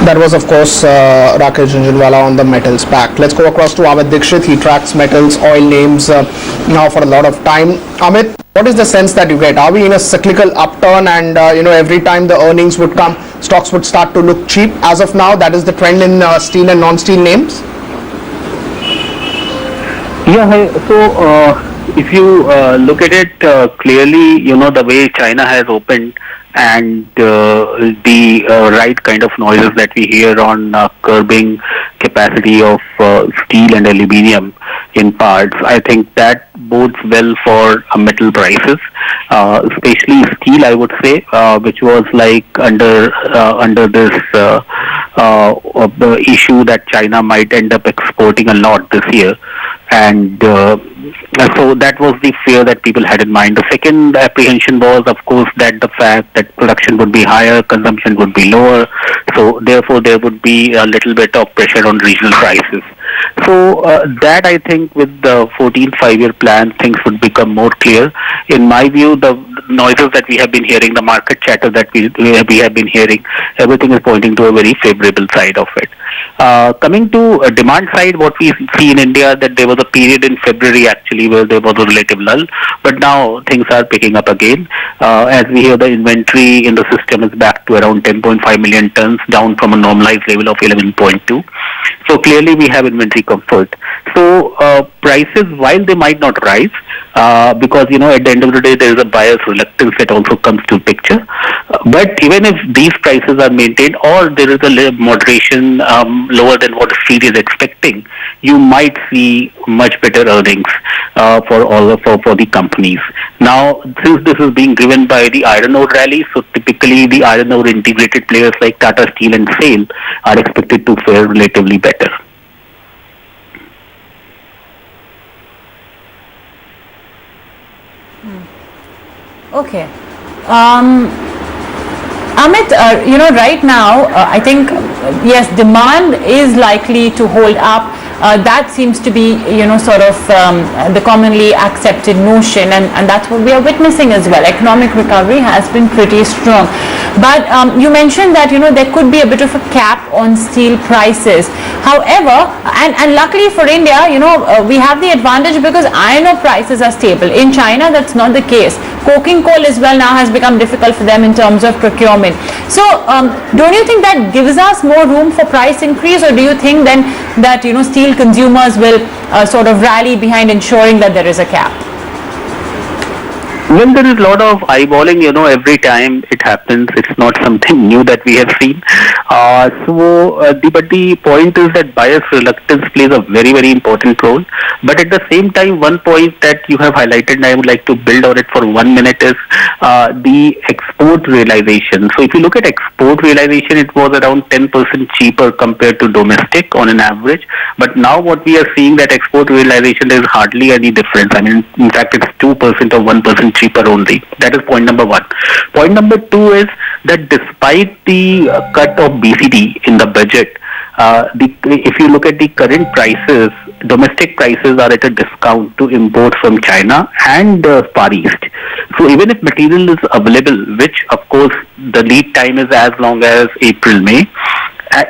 That was, of course, Rakesh Jhunjhunwala on the metals pack. Let's go across to Amit Dixit. He tracks metals, oil names now for a lot of time. Amit, what is the sense that you get? Are we in a cyclical upturn and, every time the earnings would come, stocks would start to look cheap? As of now, that is the trend in steel and non-steel names? Yeah, so if you look at it clearly, the way China has opened and the right kind of noises that we hear on curbing capacity of steel and aluminium in parts, I think that bodes well for metal prices, especially steel, I would say, which was like under this the issue that China might end up exporting a lot this year. And so that was the fear that people had in mind. The second apprehension was, of course, that the fact that production would be higher, consumption would be lower, so therefore there would be a little bit of pressure on regional prices. So that, I think, with the 14th five-year plan, things would become more clear. In my view, the noises that we have been hearing, the market chatter that we have been hearing, everything is pointing to a very favorable side of it. Coming to demand side, what we see in India, that there was a period in February actually where there was a relative lull, but now things are picking up again. As we hear, the inventory in the system is back to around 10.5 million tons, down from a normalized level of 11.2. So clearly we have inventory comfort. So prices, while they might not rise, because at the end of the day there is a buyer's reluctance that also comes to picture. But even if these prices are maintained or there is a moderation lower than what the street is expecting, you might see much better earnings for the companies. Now, since this is being driven by the iron ore rally, so typically the iron ore integrated players like Tata Steel and SAIL are expected to fare relatively better. Okay. Amit, right now, I think, yes, demand is likely to hold up. That seems to be, the commonly accepted notion, and that's what we are witnessing as well. Economic recovery has been pretty strong. But you mentioned that, there could be a bit of a cap on steel prices. However, and luckily for India, we have the advantage because iron ore prices are stable. In China, that's not the case. Coking coal as well now has become difficult for them in terms of procurement. So, don't you think that gives us more room for price increase, or do you think then that steel consumers will sort of rally behind ensuring that there is a cap? Well, there is a lot of eyeballing, every time it happens. It's not something new that we have seen. But the point is that buyer's reluctance plays a very, very important role. But at the same time, one point that you have highlighted, and I would like to build on it for 1 minute, is the export realization. So if you look at export realization, it was around 10% cheaper compared to domestic on an average. But now what we are seeing, that export realization, there is hardly any difference. I mean, in fact, it's 2% or 1% cheaper only. That is point number one. Point number two is that despite the cut of BCD in the budget, if you look at the current prices, domestic prices are at a discount to imports from China and Far East. So even if material is available, which of course the lead time is as long as April, May,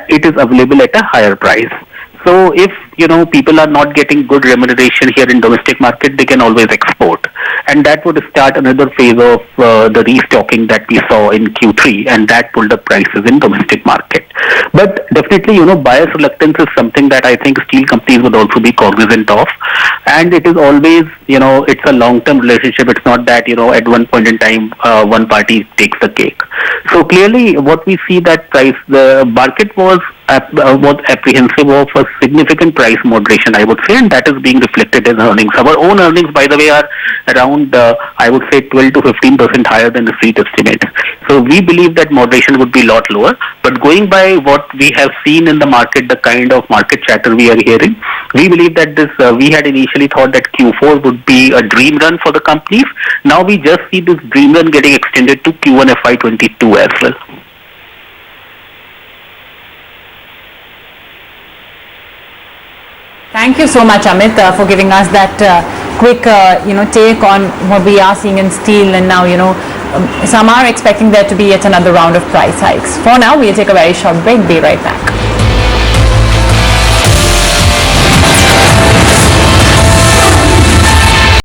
it is available at a higher price. So if people are not getting good remuneration here in domestic market, they can always export, and that would start another phase of the restocking that we saw in Q3, and that pulled up prices in domestic market. But definitely, buyer's reluctance is something that I think steel companies would also be cognizant of, and it is always, it's a long-term relationship. It's not that at one point in time one party takes the cake. So clearly, what we see that the market was apprehensive of a significant price moderation, I would say, and that is being reflected in earnings. Our own earnings, by the way, are around, I would say, 12 to 15% higher than the street estimates. So we believe that moderation would be a lot lower. But going by what we have seen in the market, the kind of market chatter we are hearing, we believe that this, we had initially thought that Q4 would be a dream run for the companies. Now we just see this dream run getting extended to Q1 FY22 as well. Thank you so much, Amit, for giving us that quick, take on what we are seeing in steel, and now, some are expecting there to be yet another round of price hikes. For now, we'll take a very short break. Be right back.